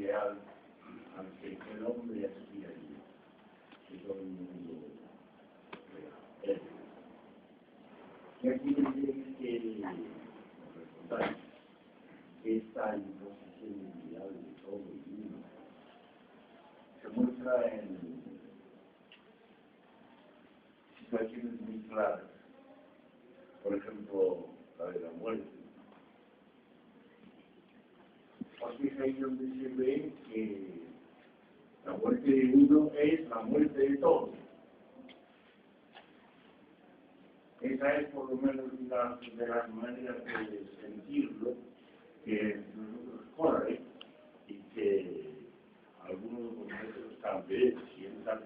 ideal al que el hombre aspiraría, que es un mundo real. Y aquí dice que esta imposición ideal de todo el mundo se muestra en situaciones muy claras. Por ejemplo, la de la muerte. Os fijáis donde se ve que la muerte de uno es la muerte de todos. Esa es por lo menos una de las maneras de sentirlo que nosotros corre y que algunos de nosotros tal vez sientan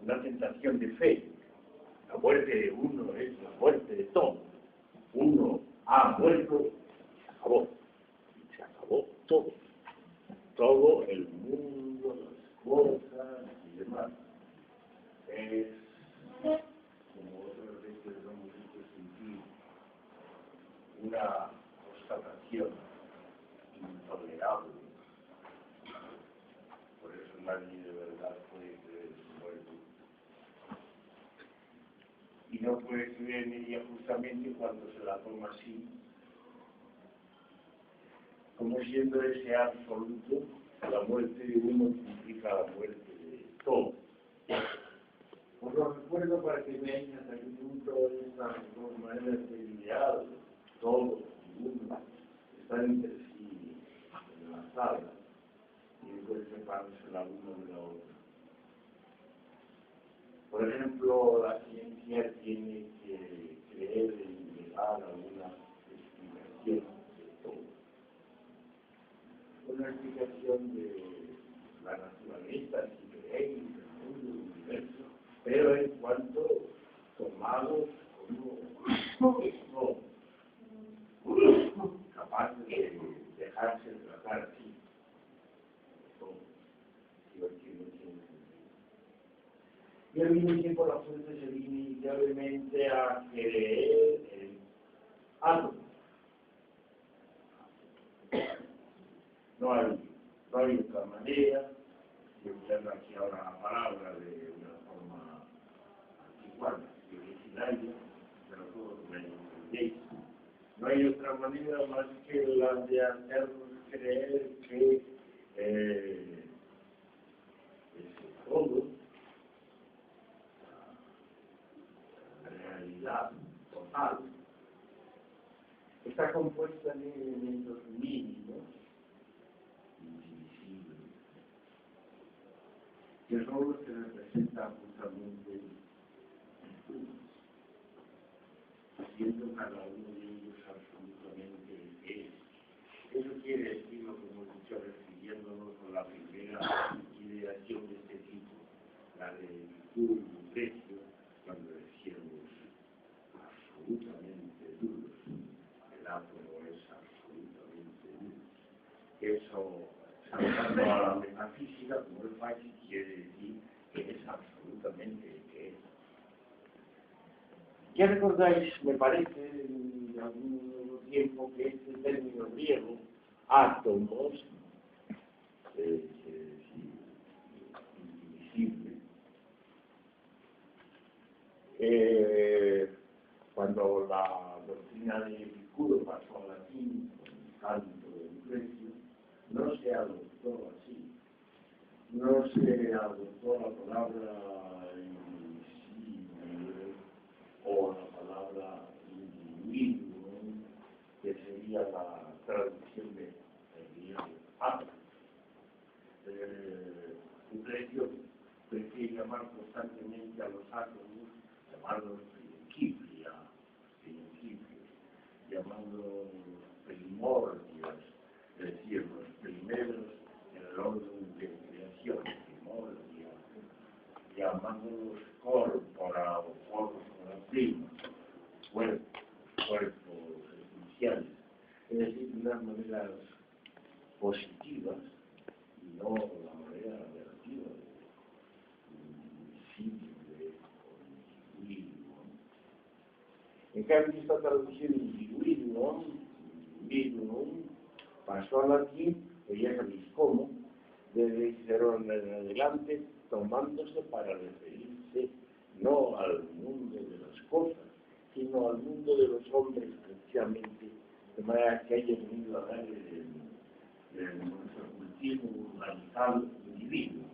una tentación de fe. La muerte de uno es la muerte de todos. Uno ha muerto, se acabó. Se acabó todo. Todo el mundo, las cosas y demás. Es como otras veces lo hemos hecho sentir una constatación intolerable. Por eso nadie de verdad puede creer en su muerte. Y no puede creer en ella justamente cuando se la toma así, como siendo ese absoluto, la muerte de uno implica la muerte de todo. Os lo recuerdo para que veáis hasta qué punto estas dos maneras de ideal, todo y uno, están entre sí enlazadas y no pueden separarse la una de la otra. Por ejemplo, la ciencia tiene que creer en llegar a una explicación de todo. Una explicación de la naturaleza, si creéis, del mundo, del universo, pero en cuanto tomados como no capaces de dejarse tratar así. Y el inicio por la fuerza se viene inevitablemente a creer en algo. No hay otra manera. Yo usando aquí ahora la palabra de una forma anticuada y originaria, pero todos me entendéis. No hay otra manera más que la de hacernos creer que ese todo, la realidad total, está compuesta de elementos mínimos, indivisibles, que son los que representan justamente el uno, haciendo cada uno de ellos absolutamente el que es. Eso quiere decir lo que hemos dicho refiriéndonos con la primera ideación de este tipo, la de virtud y precio, cuando decíamos absolutamente duros. El átomo es absolutamente duro. Eso, saltando a la metafísica, como es fácil, quiere decir que es absolutamente el que es. Ya recordáis, me parece, en algún tiempo que este término griego, átomos, indivisible, cuando la doctrina de Epicuro pasó al latín con el canto de Lucrecio, no se adoptó así. No se adoptó la palabra indivisible o la palabra individuo, que sería la traducción de griego átomo. Lucrecio prefiere llamar constantemente a los átomos, llamarlos principios, llamándolos primordios, es decir, los primeros en el orden de creación, primordios, llamándolos corpora o corpora prima, cuerpos esenciales, es decir, de unas maneras positivas y no la manera negativa de simple o individuo. En cambio, esta traducción individuum pasó al latín, que ya sabéis cómo, en adelante tomándose para referirse no al mundo de las cosas, sino al mundo de los hombres precisamente, de manera que haya venido a darle el cultivo urbanizado individuo.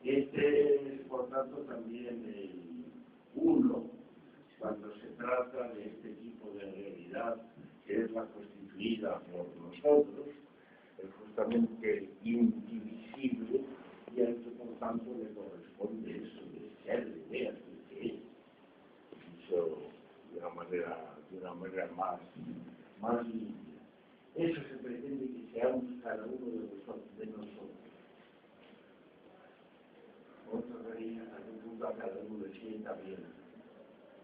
Este es, por tanto, también el uno, cuando se trata de este tipo de realidad, que es la constituida por nosotros, es justamente indivisible, y a esto, por tanto, le corresponde eso de ser, de ver, de que es. Dicho de una manera más limpia. Eso se pretende que seamos cada uno de nosotros. Otros religiones, a un punto a cada uno le sienta bien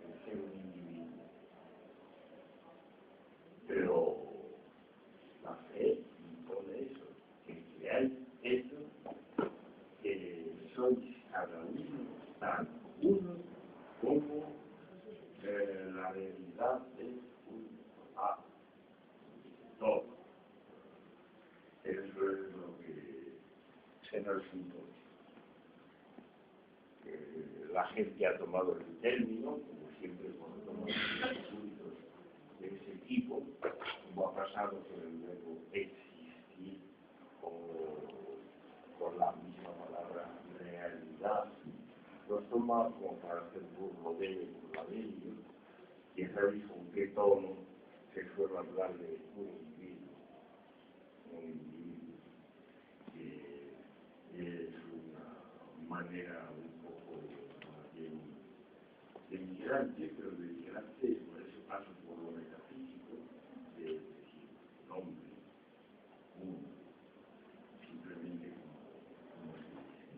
el ser un individuo. Pero la fe impone eso, que creáis eso, que sois cada uno, tan uno como la realidad es un todo. Eso es lo que se nos impone. La gente ha tomado el término, como siempre cuando tomamos asuntos de ese tipo, como ha pasado con el verbo existir, con la misma palabra realidad, lo toma como para hacer burlo de ellos, y sabéis con qué tono se suele hablar de un individuo, que es una manera un poco de migrante, pero de migrante por ese paso por lo metafísico, de decir nombre, uno, simplemente como se dice.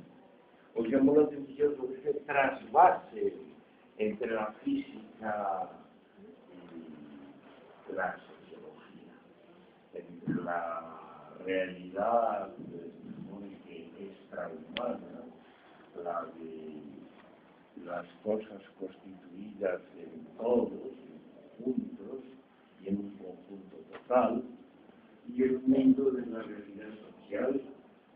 Os llamó la atención sobre ese trasvase entre la física y la sociología, entre la realidad extrahumana, la de las cosas constituidas en todos, en conjuntos y en un conjunto total, y el mundo de la realidad social,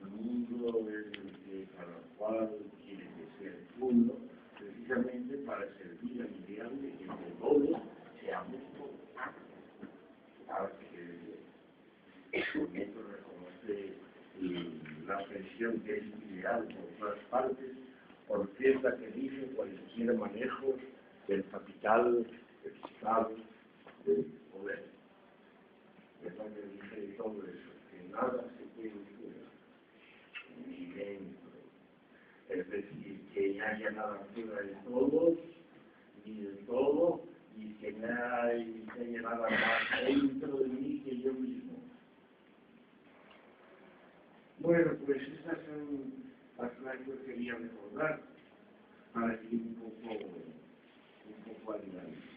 el mundo en el que cada cual tiene que ser uno, precisamente para servir al ideal de que entre todos seamos todos. Para que con esto reconoce la presión que es ideal por todas partes, por cierta que dice cualquier manejo del capital, del Estado, del poder. Es la que dice todo eso, que nada se puede fuera, ni dentro. Es decir, que no haya nada fuera de todos, ni de todo, y que no haya nada más dentro de mí que yo mismo. Bueno, pues estas son las cosas que quería recordar para ir un poco adelante.